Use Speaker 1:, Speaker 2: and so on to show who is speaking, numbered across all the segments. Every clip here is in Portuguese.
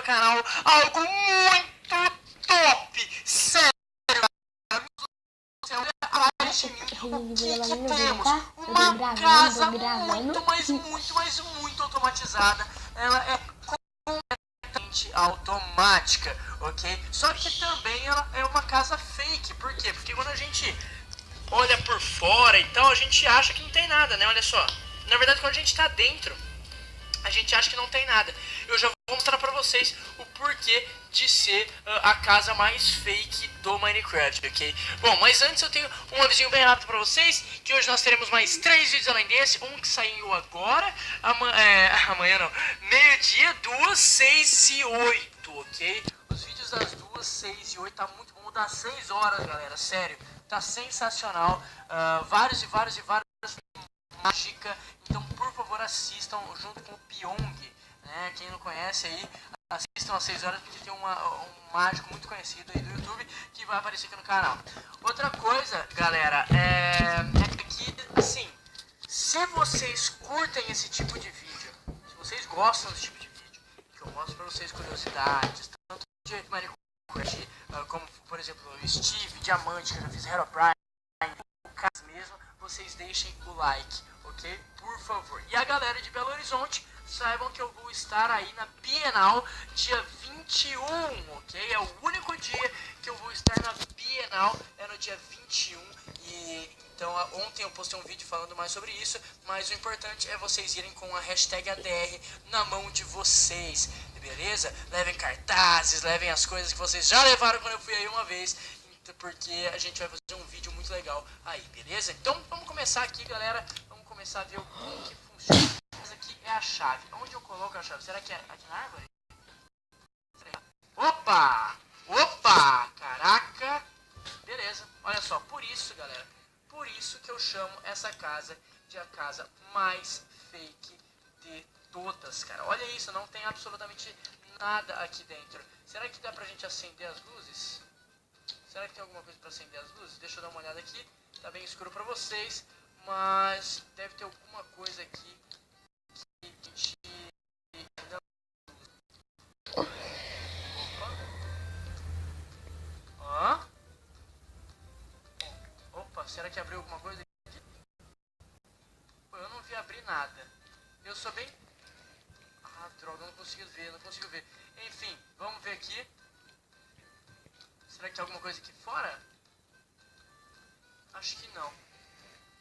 Speaker 1: canal algo muito top, sério, você olha atrás de mim, o que temos? Uma casa muito automatizada, ela é completamente automática, ok? Só que também ela é uma casa fake, por quê? Porque quando a gente olha por fora e tal, a gente acha que não tem nada, né? Olha só, na verdade quando a gente tá dentro, a gente acha que não tem nada. Eu já vou mostrar pra vocês o porquê de ser a casa mais fake do Minecraft, ok? Bom, mas antes eu tenho um avisinho bem rápido pra vocês, que hoje nós teremos mais 3 vídeos além desse, um que saiu agora, amanhã não, meio-dia, 2, 6 e 8, ok? Os vídeos das 2, 6 e 8 tá muito bom, das 6 horas, galera, sério, tá sensacional, vários mágica, então por favor assistam junto com o Pyong, né? Quem não conhece aí, assistam às 6 horas porque tem um mágico muito conhecido aí do YouTube que vai aparecer aqui no canal. Outra coisa, galera, é que, assim, se vocês curtem esse tipo de vídeo, se vocês gostam desse tipo de vídeo, que eu mostro pra vocês curiosidades, tanto de Minecraft, como por exemplo o Steve, Diamante, que eu já fiz Herobrine, o caso mesmo, vocês deixem o like, ok? Por favor. E a galera de Belo Horizonte, saibam que eu vou estar aí na Bienal dia 21, ok? É o único dia que eu vou estar na Bienal, é no dia 21. E então ontem eu postei um vídeo falando mais sobre isso, mas o importante é vocês irem com a hashtag ADR na mão de vocês, beleza? Levem cartazes, levem as coisas que vocês já levaram quando eu fui aí uma vez, porque a gente vai fazer um vídeo muito legal aí, beleza? Então vamos começar aqui, galera. Vamos começar a ver como que funciona. Essa aqui é a chave. Onde eu coloco a chave? Será que é aqui na árvore? Opa! Opa! Caraca! Beleza, olha só, por isso, galera, por isso que eu chamo essa casa de a casa mais fake de todas, cara. Olha isso, não tem absolutamente nada aqui dentro. Será que dá pra gente acender as luzes? Será que tem alguma coisa pra acender as luzes? Deixa eu dar uma olhada aqui. Tá bem escuro pra vocês, mas deve ter alguma coisa aqui que a gente... Opa. Opa, será que abriu alguma coisa aqui? Pô, eu não vi abrir nada. Eu sou bem... Ah, droga, eu não consigo ver, não consigo ver. Enfim, vamos ver aqui. Será que tem alguma coisa aqui fora? Acho que não.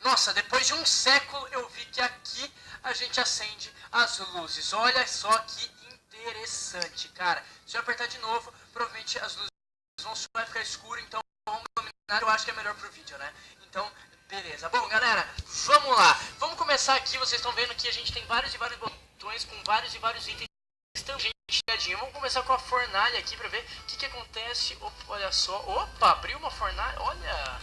Speaker 1: Nossa, depois de um século eu vi que aqui a gente acende as luzes. Olha só que interessante, cara. Se eu apertar de novo, provavelmente as luzes vai ficar escuro, então vamos iluminar. Eu acho que é melhor pro vídeo, né? Então, beleza. Bom, galera, vamos lá. Vamos começar aqui. Vocês estão vendo que a gente tem vários botões com vários itens. Vamos começar com a fornalha aqui pra ver o que acontece. Opa, olha só. Opa, abriu uma fornalha. Olha.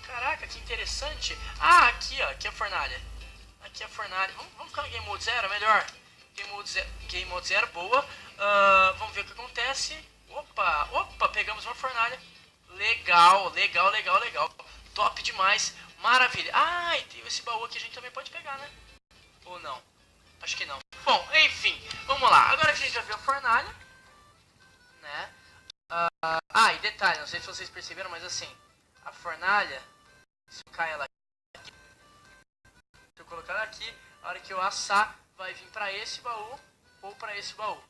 Speaker 1: Caraca, que interessante. Ah, aqui, ó. Aqui é a fornalha. Aqui é a fornalha. Vamos ficar no Game Mode 0, melhor. Game Mode 0, boa. Vamos ver o que acontece. Opa, pegamos uma fornalha. Legal. Top demais. Maravilha. Ah, e tem esse baú aqui, a gente também pode pegar, né? Ou não? Acho que não. Bom, enfim, vamos lá. Agora que a gente já viu a fornalha, né? E detalhe, não sei se vocês perceberam, mas assim, a fornalha, se eu cair ela aqui, se eu colocar ela aqui, a hora que eu assar, vai vir para esse baú ou para esse baú,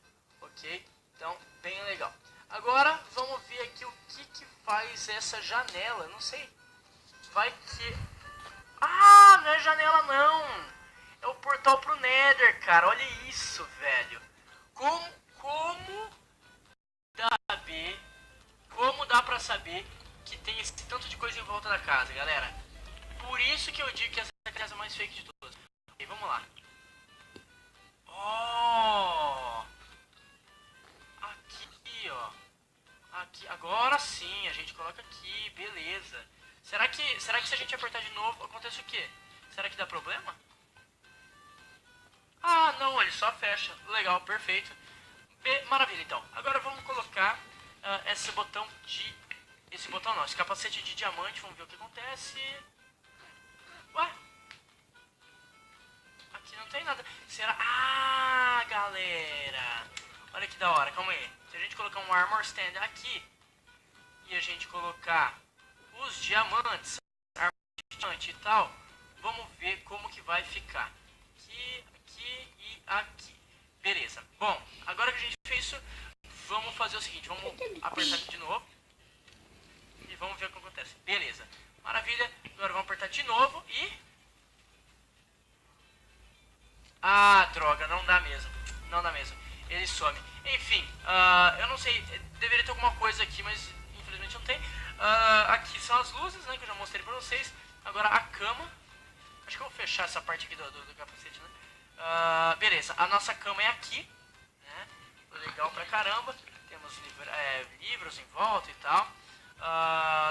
Speaker 1: ok? Então, bem legal. Agora, vamos ver aqui o que faz essa janela, não sei. Vai que... Ah, não é janela não! É o portal pro Nether, cara. Olha isso, velho. Como dá pra saber que tem esse tanto de coisa em volta da casa, galera? Por isso que eu digo que essa é a casa mais fake de todas. Ok, vamos lá. Aqui, ó. Aqui, agora sim, a gente coloca aqui, beleza. Será que se a gente apertar de novo, acontece o quê? Será que dá problema? Ah, não, ele só fecha. Legal, perfeito. Maravilha, então. Agora vamos colocar esse botão de... Esse botão não, esse capacete de diamante. Vamos ver o que acontece. Ué? Aqui não tem nada. Será? Ah, galera. Olha Olha que da hora, calma aí. Se a gente colocar um armor stand aqui e a gente colocar os diamantes, diamante e tal, vamos ver como que vai ficar. Aqui, aqui e aqui. Beleza. Bom, agora que a gente fez isso, vamos fazer o seguinte, vamos apertar aqui de novo e vamos ver o que acontece. Beleza. Maravilha. Agora vamos apertar de novo e... Ah, droga, não dá mesmo. Não dá mesmo. Ele some. Enfim, eu não sei, deveria ter alguma coisa aqui, mas infelizmente não tem. Aqui são as luzes, né, que eu já mostrei pra vocês. Agora a cama. Acho que eu vou fechar essa parte aqui do capacete, né? Beleza, a nossa cama é aqui, né? Legal pra caramba. Temos livros em volta e tal.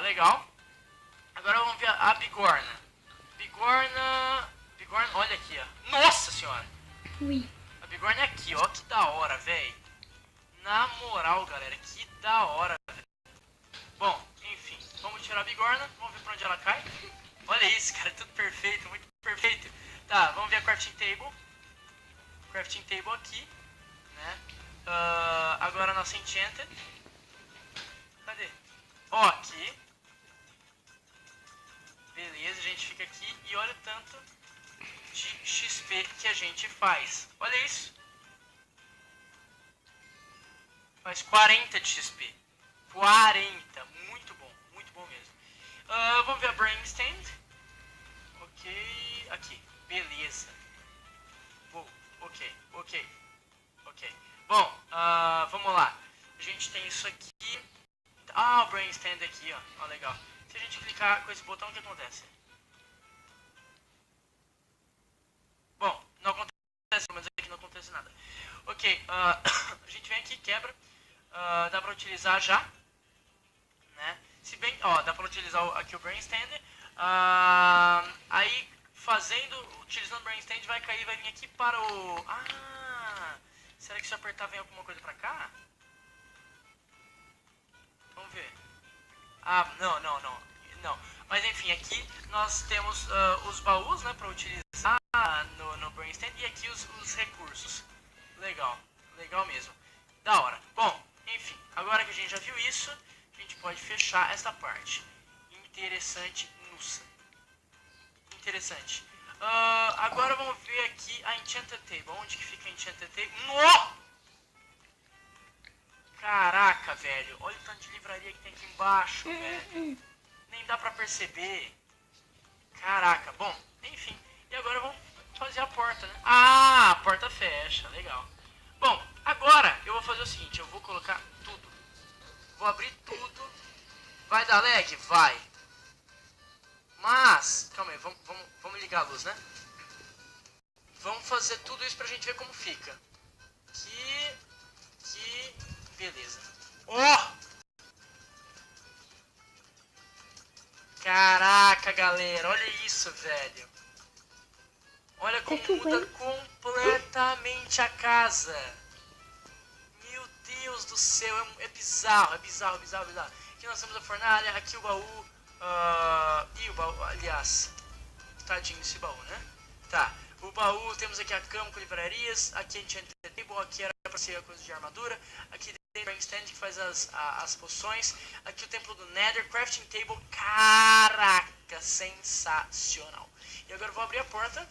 Speaker 1: Legal. Agora vamos ver a bigorna. Bigorna, olha aqui, ó. Nossa senhora!
Speaker 2: Ui.
Speaker 1: A bigorna é aqui, ó. Que da hora, velho. Na moral, galera, que da hora, velho. Bom, enfim, vamos tirar a bigorna. Vamos ver pra onde ela cai. Olha isso, cara, tudo perfeito, muito perfeito. Tá, vamos ver a crafting table. Crafting table aqui, né? Agora a nossa enchanted. Cadê? Ó, aqui. Beleza, a gente fica aqui e olha o tanto de XP que a gente faz. Olha isso. Faz 40 de XP. 40. Muito bom mesmo. Vamos ver a brain stand. Ok. Aqui. Beleza. Ok. Bom, vamos lá. A gente tem isso aqui. O brain stand aqui, ó. Legal. Se a gente clicar com esse botão, o que acontece? Bom, não acontece, mas aqui não acontece nada. Ok, a gente vem aqui, quebra. Dá pra utilizar já, né? Se bem, dá pra utilizar aqui o brain stand. Aí, utilizando o brain stand, vai vir aqui para o... será que se eu apertar vem alguma coisa pra cá? Vamos ver. Não. Mas enfim, aqui nós temos os baús, né, para utilizar no brain stand e aqui os recursos. Legal mesmo. Da hora. Bom, enfim, agora que a gente já viu isso, a gente pode fechar esta parte. Interessante, nossa. Interessante. Agora vamos ver aqui a Enchanted Table. Onde que fica a Enchanted Table? No! Caraca, velho. Olha o tanto de livraria que tem aqui embaixo, velho. Nem dá pra perceber. Caraca. Bom, enfim. E agora vamos fazer a porta, né? A porta fecha. Legal. Bom, agora eu vou fazer o seguinte. Eu vou colocar tudo. Vou abrir tudo. Vai dar lag? Vai. Mas, calma aí. Vamos ligar a luz, né? Vamos fazer tudo isso pra gente ver como fica. Beleza. Caraca, galera, olha isso, velho. Olha como muda completamente a casa. Meu Deus do céu, é bizarro. Aqui nós temos a fornalha, aqui o baú. E o baú, aliás, tadinho desse baú, né? Tá, o baú, temos aqui a cama com livrarias, aqui a Enchanted Table, aqui era pra ser a coisa de armadura, aqui tem o brain stand que faz as poções, aqui o templo do Nether, crafting table, caraca, sensacional. E agora eu vou abrir a porta.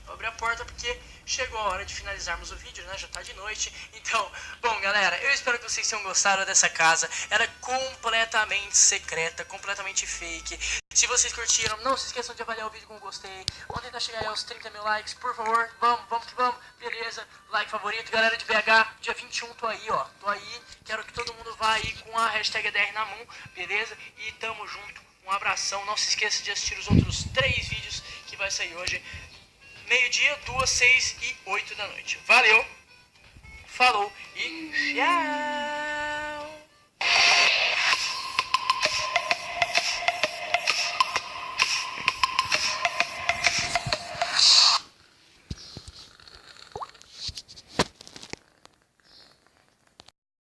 Speaker 1: Vou abrir a porta porque chegou a hora de finalizarmos o vídeo, né? Já tá de noite. Então, bom, galera, eu espero que vocês tenham gostado dessa casa. Ela é completamente secreta, completamente fake. Se vocês curtiram, não se esqueçam de avaliar o vídeo com gostei. Vamos tentar chegar aí aos 30 mil likes, por favor. Vamos que vamos. Beleza, like favorito. Galera de BH, dia 21 tô aí, ó. Tô aí, quero que todo mundo vá aí com a hashtag ADR na mão, beleza? E tamo junto, um abração. Não se esqueça de assistir os outros 3 vídeos que vai sair hoje. Meio-dia, 2, 6 e 8 da noite. Valeu, falou e tchau!